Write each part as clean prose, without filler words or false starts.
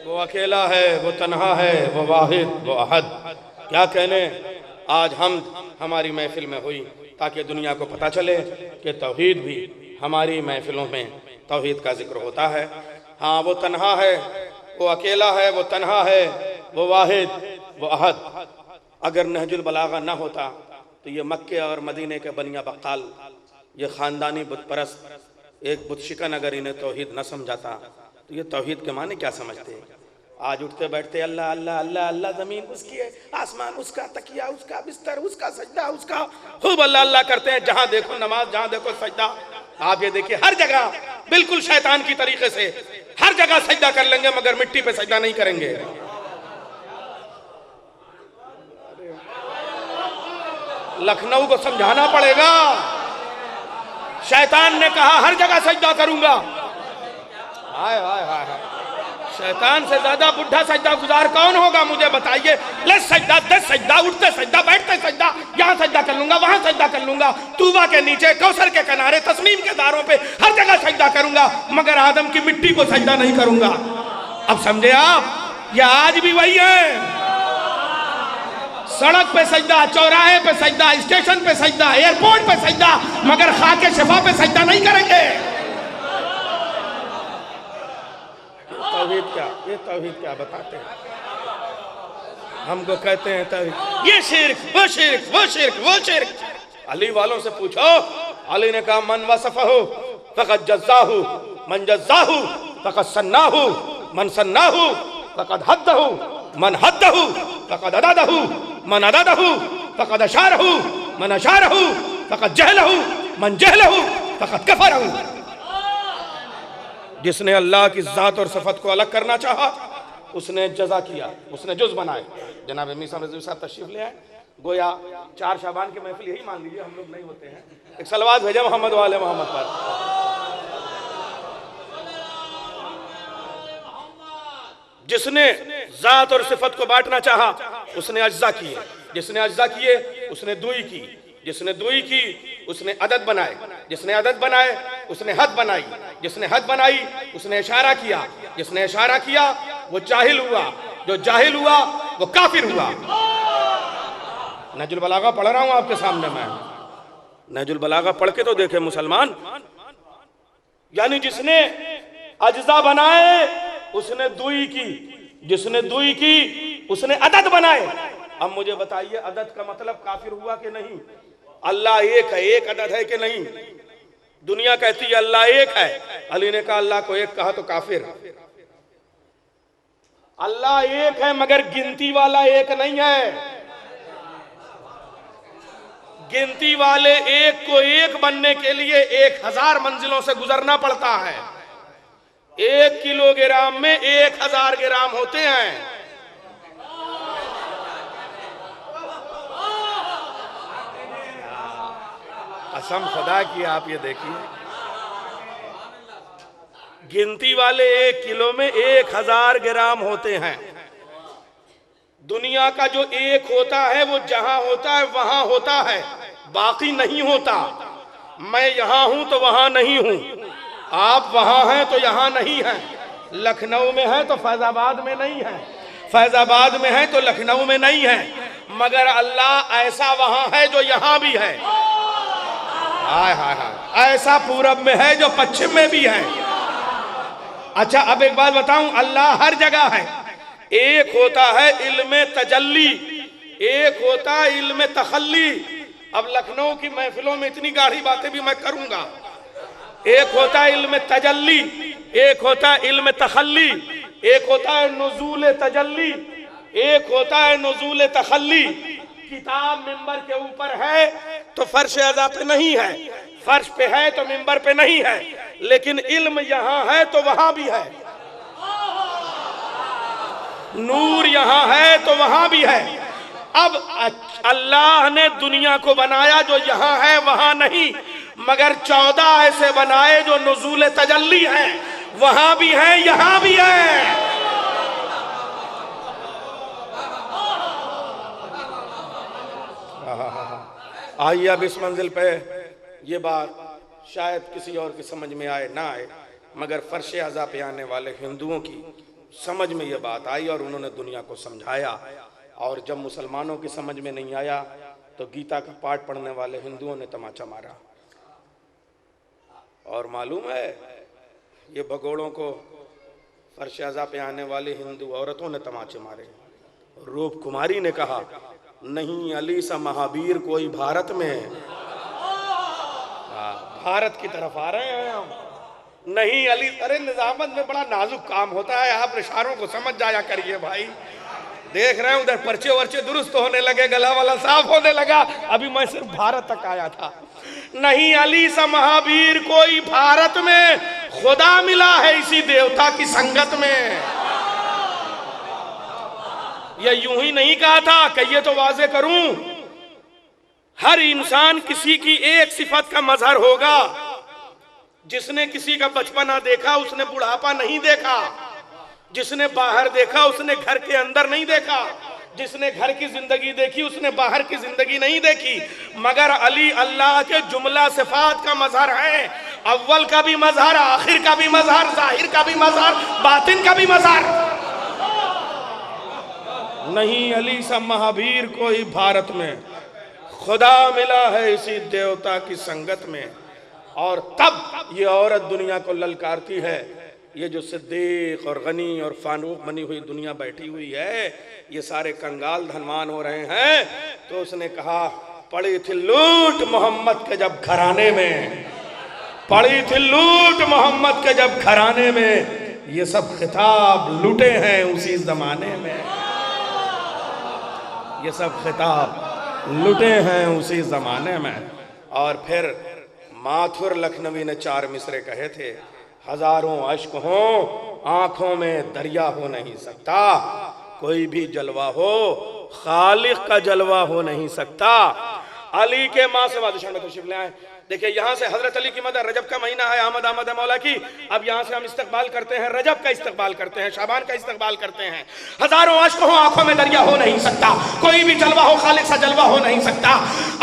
वो अकेला है, वो तन्हा है, वो वाहिद, वो अहद। क्या कहने, आज हम हमारी महफिल में हुई ताकि दुनिया को पता चले कि तौहीद भी हमारी महफिलों में तौहीद का जिक्र होता है। हाँ, वो तन्हा है, वो अकेला है, वो तन्हा है, वो वाहिद, वो अहद। अगर नहजुल बलागा ना होता तो ये मक्के और मदीने के बनिया बक्काल, ये ख़ानदानी बुत परस्त, एक बुत शिकन अगर इन्हें तौहीद न समझाता तो ये तौहीद के माने क्या समझते। आज उठते बैठते अल्लाह अल्लाह अल्लाह अल्लाह, ज़मीन उसकी है, आसमान उसका, तकिया उसका, बिस्तर उसका, सजदा उसका, खूब अल्लाह अल्लाह करते हैं। जहाँ देखो नमाज, जहाँ देखो सजदा। आप ये देखिए हर जगह बिल्कुल शैतान की तरीके से हर जगह सजदा कर लेंगे मगर मिट्टी पे सजदा नहीं करेंगे। लखनऊ को समझाना पड़ेगा। शैतान ने कहा हर जगह सजदा करूंगा। हाय हाय हाय हाय, शैतान से ज्यादा बुढ़ा सजदा गुजार कौन होगा मुझे बताइए। ले सजदा, दे सजदा, उठते सजदा, बैठते सजदा, यहाँ सजदा कर लूंगा, वहां सजदा कर लूंगा, तूबा के नीचे, कौसर के किनारे, तस्नीम के दारों पे हर जगह सजदा करूंगा मगर आदम की मिट्टी को सजदा नहीं करूंगा। अब समझे आप, ये आज भी वही है। सड़क पे सजदा, चौराहे पे सजदा, स्टेशन पे सजदा, एयरपोर्ट पे सजदा, मगर खाके शिफा पे सजदा नहीं करेंगे। तौहीद क्या, ये तौहीद क्या बताते हैं हमको, कहते हैं तौहीद, ये शिर्क, वो शिर्क, वो शिर्क, वो शिर्क। अली वालों से पूछो, अली ने कहा मन वसफहु फक़द जज़्ज़ाहु, मन जज़्ज़ाहु फक़द सन्नाहु, मन सन्नाहु फक़द हद्दहु, मन हद्दहु फक़द अददहु, मन अददहु फक़द अशारहु, मन अशारहु फक़द जहलहु, मन जहलहु फक़द कफ़रहु। जिसने अल्लाह की ज़ात और सिफत को अलग करना चाहा उसने जज़ा किया, उसने जुज़ बनाए। जनाब मीसा रज़वी साहब तशरीफ ले आए। गोया 4 शाबान की महफिल यही मान लीजिए, हम लोग नहीं होते हैं। एक सलवात भेजा मोहम्मद वाले मोहम्मद पर। जिसने ज़ात और सिफत को बांटना चाहा उसने अज्जा किए, जिसने अज्जा किए उसने दुई की, जिसने दुई की उसने अदद बनाए, जिसने अदद बनाए उसने हद बनाई, जिसने हद बनाई उसने इशारा किया, जिसने इशारा किया वो जाहिल हुआ, जो जाहिल हुआ वो काफिर हुआ। नहजुल बलागा पढ़ रहा हूं आपके सामने मैं, नहजुल बलागा पढ़ के तो देखे मुसलमान। यानी जिसने अज्जा बनाए उसने दुई की, जिसने दुई की उसने अदद बनाए। अब मुझे बताइए अदद का मतलब काफिर हुआ कि नहीं? अल्लाह एक है, एक अदद है कि नहीं? दुनिया कहती है अल्लाह एक है, अली ने कहा अल्लाह को एक कहा तो काफिर। अल्लाह एक है मगर गिनती वाला एक नहीं है। गिनती वाले एक को एक बनने के लिए 1000 मंजिलों से गुजरना पड़ता है। 1 किलोग्राम में 1000 ग्राम होते हैं। कसम खुदा की आप ये देखिए, गिनती वाले 1 किलो में 1000 ग्राम होते हैं। दुनिया का जो एक होता है वो जहां होता है वहां होता है, बाकी नहीं होता। मैं यहां हूं तो वहां नहीं हूं, आप वहां हैं तो यहां नहीं है। लखनऊ में है तो फैजाबाद में नहीं है, फैजाबाद में है तो लखनऊ में नहीं है, मगर अल्लाह ऐसा वहां है जो यहां भी है। हाय हाय हाय, ऐसा पूरब में है जो पश्चिम में भी है। अच्छा अब एक बात बताऊं, अल्लाह हर जगह है। एक होता है इल्म तजल्ली, एक होता है इल्म तखल्ली। अब लखनऊ की महफिलों में इतनी गाढ़ी बातें भी मैं करूंगा। एक होता है इल्म तजल्ली, एक होता है इल्म तखल्ली, एक होता है नुज़ूल तजल्ली, एक होता है नुज़ूल तखल्ली। किताब मिंबर के ऊपर है तो फर्श अज़ा पे नहीं है, फर्श पे है तो मिंबर पे नहीं है, लेकिन इल्म यहां है तो वहां भी है। नूर यहां है तो वहां भी है। अब अल्लाह ने दुनिया को बनाया जो यहां है वहां नहीं, मगर 14 ऐसे बनाए जो नुज़ूल तजल्ली हैं, वहां भी है यहां भी है। आइए अब इस मंजिल पे ये बात शायद किसी और की समझ में आए ना आए, मगर फर्श अज़ा पे आने वाले हिंदुओं की समझ में ये बात आई और उन्होंने दुनिया को समझाया। और जब मुसलमानों की समझ में नहीं आया तो गीता का पाठ पढ़ने वाले हिंदुओं ने तमाचा मारा। और मालूम है, ये भगोड़ों को फरशाजा पे आने वाली हिंदू औरतों ने तमाचे मारे। रूप कुमारी ने कहा, नहीं अली सा महावीर कोई भारत में। भारत की तरफ आ रहे हैं हम, नहीं अली। अरे निजामत में बड़ा नाजुक काम होता है, आप इशारों को समझ जाया करिए भाई। देख रहे हैं उधर पर्चे वर्चे दुरुस्त होने लगे, गला वाला साफ होने लगा, अभी मैं सिर्फ भारत तक आया था। नहीं अली सा महावीर कोई भारत में, खुदा मिला है इसी देवता की संगत में। ये यूं ही नहीं कहा था, कहिए तो वाजे करूं, हर इंसान किसी की एक सिफत का मजहर होगा। जिसने किसी का बचपना देखा उसने बुढ़ापा नहीं देखा, जिसने बाहर देखा उसने घर के अंदर नहीं देखा, जिसने घर की जिंदगी देखी उसने बाहर की जिंदगी नहीं देखी। मगर अली अल्लाह के जुमला सिफात का मजहर है, अव्वल का भी मजहर, आखिर का भी मजहर, जाहिर का भी मजहर, बातिन का भी मजहर। नहीं अली सा महावीर कोई भारत में, खुदा मिला है इसी देवता की संगत में। और तब ये औरत दुनिया को ललकारती है, ये जो सिद्दीक और गनी और फारूक बनी हुई दुनिया बैठी हुई है, ये सारे कंगाल धनवान हो रहे हैं। तो उसने कहा, पड़ी थी लूट मोहम्मद के जब घराने में, पड़ी थी लूट मोहम्मद के जब घराने में, ये सब खिताब लूटे हैं उसी जमाने में, ये सब खिताब लूटे हैं उसी जमाने में। और फिर माथुर लखनवी ने 4 मिसरे कहे थे, हजारों अश्क हो आंखों में दरिया हो नहीं सकता, कोई भी जलवा हो खालिक का जलवा हो नहीं सकता। अली के माँ से बादशाह में तशरीफ ले आए। देखिए यहाँ से हजरत अली की मदद, रजब का महीना है, आमद आमद है मौला की। अब यहाँ से हम इस्तकबाल करते हैं, रजब का इस्तकबाल करते हैं, शाबान का इस्तकबाल करते हैं। हजारों अश्क हो आंखों में दरिया हो नहीं सकता, कोई भी जलवा हो खालिक सा जलवा हो नहीं सकता।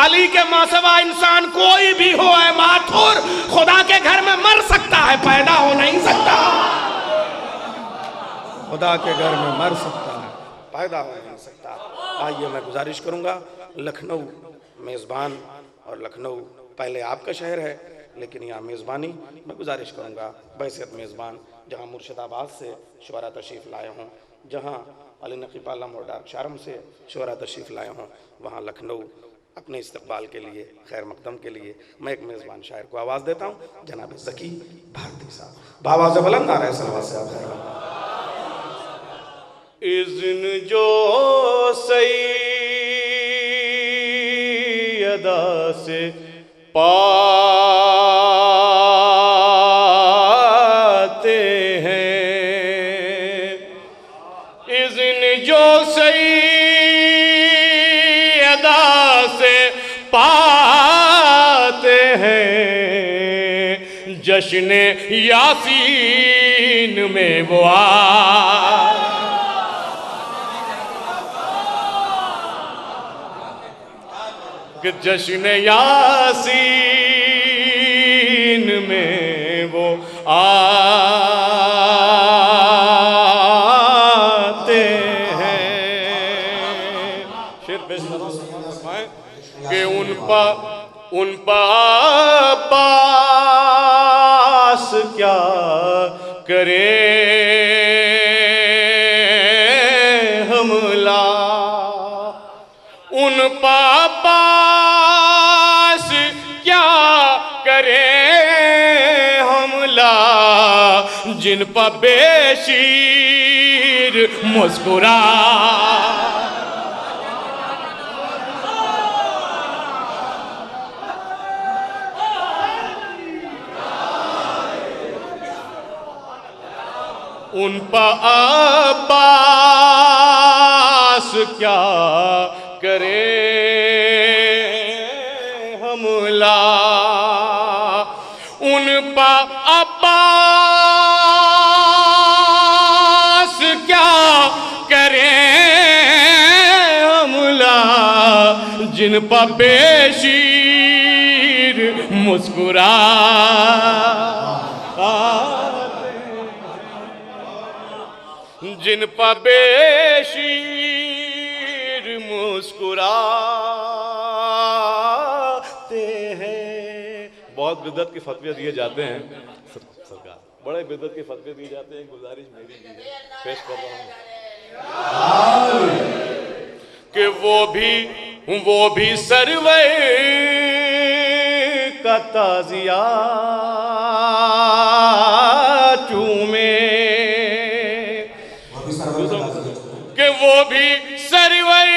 अली के मासवा इंसान कोई भी हो, है माथुर, खुदा के घर में मर सकता है, पैदा हो नहीं सकता। खुदा के घर में मर सकता है, पैदा हो नहीं सकता। आइए मैं गुजारिश करूंगा, लखनऊ मेज़बान और लखनऊ पहले आपका शहर है, लेकिन यहाँ मेज़बानी मैं गुजारिश करूँगा बैसियत मेज़बान, जहाँ मुर्शिदाबाद से शुरा तशरीफ़ लाए हों, जहाँ अली नकीब आलम और डार्क शारम से शुरा तशरीफ़ लाए हों, वहाँ लखनऊ अपने इस्तकबाल के लिए, खैर मकदम के लिए मैं एक मेज़बान शायर को आवाज़ देता हूँ, जनाब ज़की भारती साहब, बावाज़ बुलंद आ रहे सलवा से आप। इज़्न जो सैयदा से पाते हैं, इज़्न जो सैयदा से पाते हैं, जश्न यासीन में वो जश्न यासीन में वो आते हैं। शेर पेश कि उन पास क्या करे हमला, उन पास क्या करे हमला, जिन पर बेशीर मुस्कुरा। उन पर अब्बास क्या करे हमला, उन पर अब्बास क्या करे हमला, जिन पर बेशीर मुस्कुरा। जिन पर बेशीर मुस्कुराते हैं। बहुत बिदअत के फतवे दिए जाते हैं सरकार, बड़े बिदअत के फतवे दिए जाते हैं। गुजारिश मेरी भी है, पेश कर रहा हूँ कि वो भी सरवर का ताजिया चूमे, कि वो भी सरवर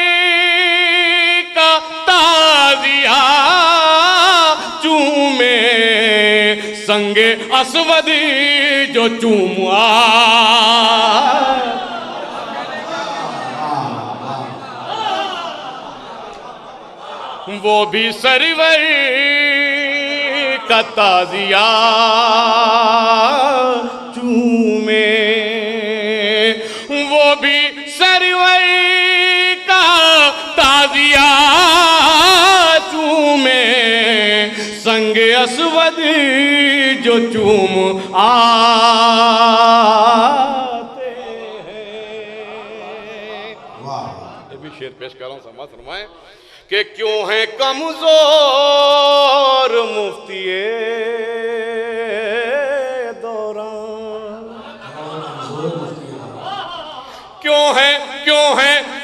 का ताजिया चूमे, संगे असवद जो चूमा। वो भी सरवर का ताजिया चूमे, वो भी सरवर का ताजिया चूमे, संग असवद जो चूम आते हैं। ये भी शेर पेश कर रहा हूं, समाज फरमाएं कि क्यों है कमजोर मुफ्तिए दौरान, क्यों है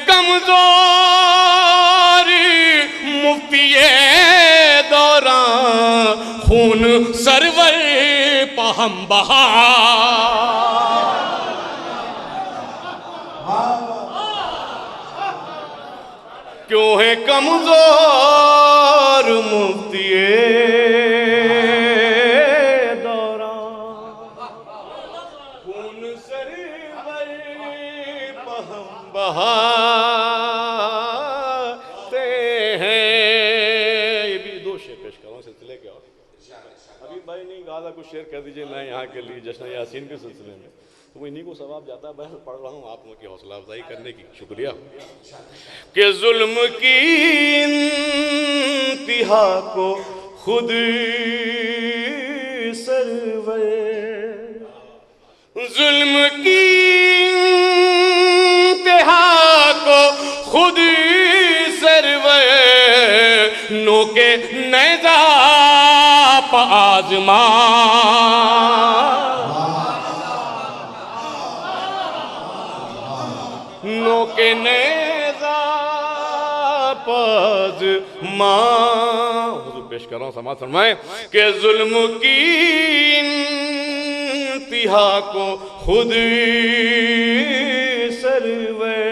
कमजोर मुफ्तिए दौरान, खून सरवर पहम बहा। क्यों है कमजोर मुफ्तिए दौरान, खून सरवर पहम बहाते हैं। ये भी दो शेर पेश कर रहा हूँ सिलसिले के। और अभी भाई नहीं कहा था कुछ शेर कर दीजिए मैं यहाँ के लिए जश्न यासीन के सिलसिले में, तो इन्हीं को सवाब जाता है। बहस पढ़ रहा हूँ आप लोगों की हौसला अफजाई करने की, शुक्रिया। कि जुल्म की इंतिहा को खुद सरवर, जुल्म की इंतिहा को खुद सरवर, नोके नैज़ा प आज़मा, नोके नेज़ा पज मां। हुज़ूर पेश कर रहा हूँ, समाज फरमाएं कि जुल्म की इंतिहा को खुद सरवर,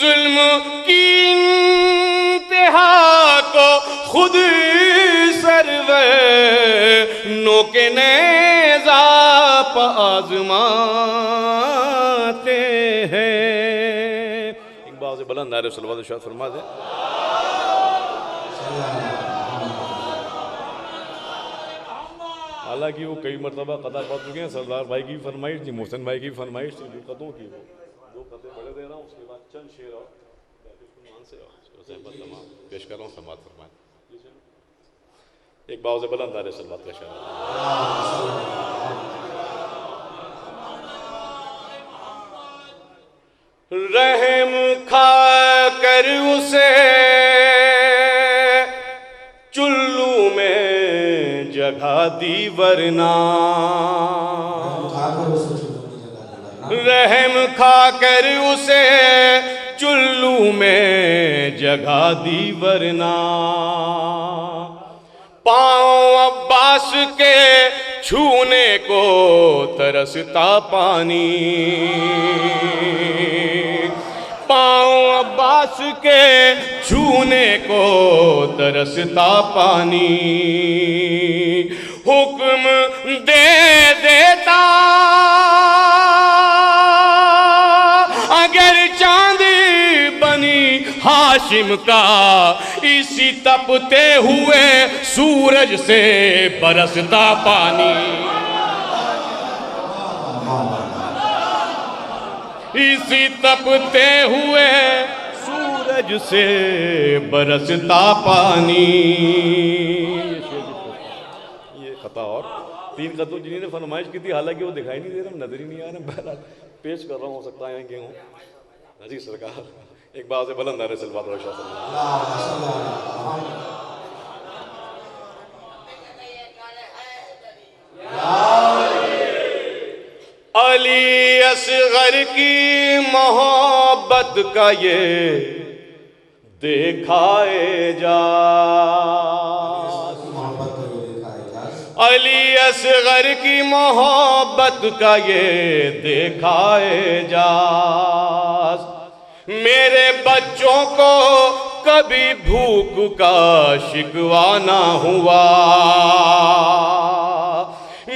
जुल्म की इंतिहा को खुद सरवर, नोके नेज़ा प आज़माते हैं। एक बार से बुलंद नारे सल्लल्लाहु अलैहि वसल्लम फरमा दे। हालांकि वो कई मरतबा कदा पढ़ चुके हैं। सरदार भाई की फरमाइश थी, मोहसिन भाई की फरमाइश थी, दो कदों की, वो दो कदे बड़े दे रहा हूँ, उसके बाद चंद शेर और तमाम पेश कर रहा हूँ, समाज फरमाएं। एक बार से बुलंद नारे सल्लल्लाहु अलैहि वसल्लम। रहम खा कर उसे चुल्लू में जगह दी वरना, रहम खा कर उसे चुल्लू में जगह दी वरना, पाँव अब्बास के छूने को तरसता पानी, पाँव अब्बास के छूने को तरसता पानी, हुक्म दे देता अगर चांदी बनी हाशिम का, इसी तपते हुए सूरज से बरसता पानी, इसी तपते हुए सूरज से बरसता पानी। ये खता और 3 कदों जिन्हीं ने फरमाइश की थी, हालांकि वो दिखाई नहीं दे रहे, नजर ही नहीं आ रहे। बहरहाल पेश कर रहा हूँ, हो सकता है कि हूँ। हाजी सरकार एक बार से बुलंद नारे सल्लल्लाहु अलैहि वसल्लम। अली असगर की मोहब्बत का ये देखाए जा, अली असगर की मोहब्बत का ये देखाए जा। मेरे बच्चों को कभी भूख का शिकवा ना हुआ,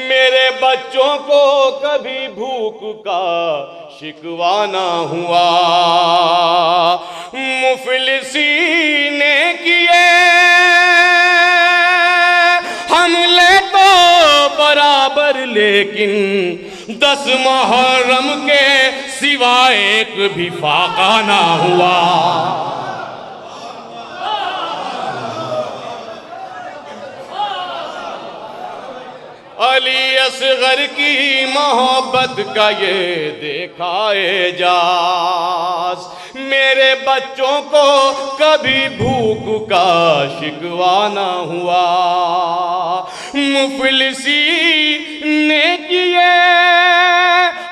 मेरे बच्चों को कभी भूख का शिकवा ना हुआ। मुफलिसी ने किए हमले तो बराबर, लेकिन 10 मुहर्रम के सिवा एक भी फाका ना हुआ। अली असगर की मोहब्बत का ये देखाए जा। मेरे बच्चों को कभी भूख का शिकवा ना हुआ। मुफलिसी ने किए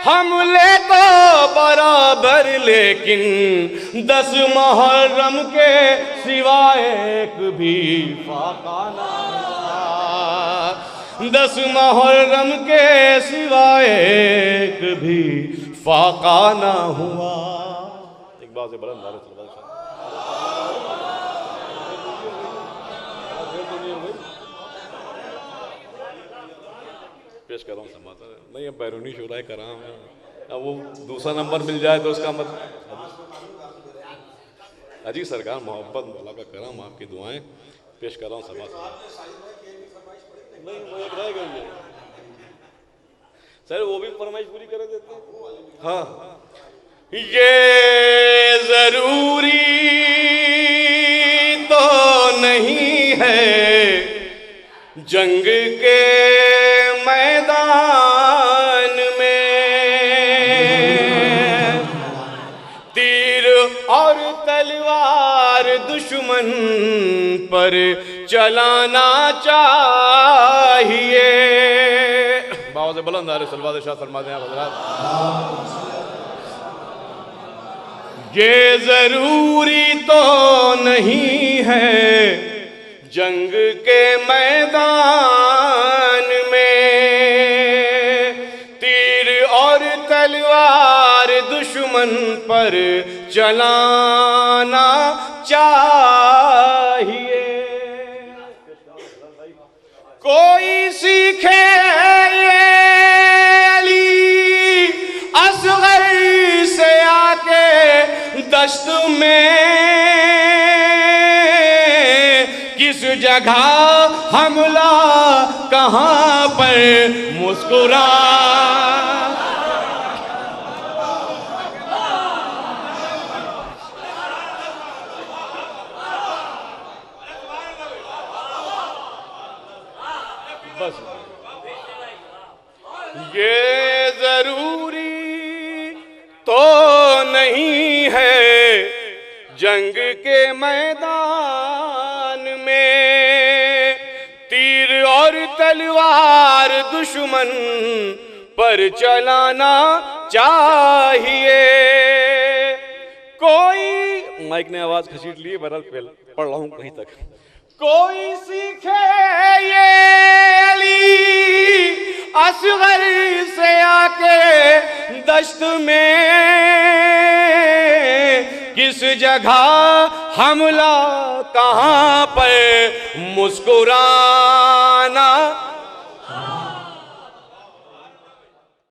हमले तो बराबर, लेकिन 10 मुहर्रम के सिवा एक भी फाका ना हुआ। 10 मुहर्रम के सिवाय एक भी फाका ना हुआ। एक बात से बुलंद नारे पेश कर रहा हूँ, समाता नहीं, अब बैरूनी शुराए कर रहा हूँ। अब वो दूसरा नंबर मिल जाए तो उसका मतलब। अजी सरकार मोहब्बत वाला का करम, आपकी दुआएं पेश कर रहा हूँ समाता। नहीं वो एक रह गई है सर, वो भी फरमाइश पूरी कर देते हैं। हाँ, ये जरूरी तो नहीं है जंग के मैदान में तीर और तलवार दुश्मन पर चलाना चाहिए। बाबा से बुलंद नारे सल्लल्लाहु अलैहि वसल्लम फरमाते हैं हज़रात, ये जरूरी तो नहीं है जंग के मैदान में तीर और तलवार दुश्मन पर चलाना चाहिए। कोई सीखे ये अली असगर से आके दश्त में, किस जगह हमला कहाँ पर मुस्कुरा। बस ये जरूरी तो नहीं है जंग के मैदान में तीर और तलवार दुश्मन पर चलाना चाहिए। कोई माइक ने आवाज खसीट ली, बहरहाल पढ़ रहा हूं कहीं तक। कोई सीखे ये अली असगर से आके दश्त में, किस जगह हमला कहाँ पर मुस्कुरा।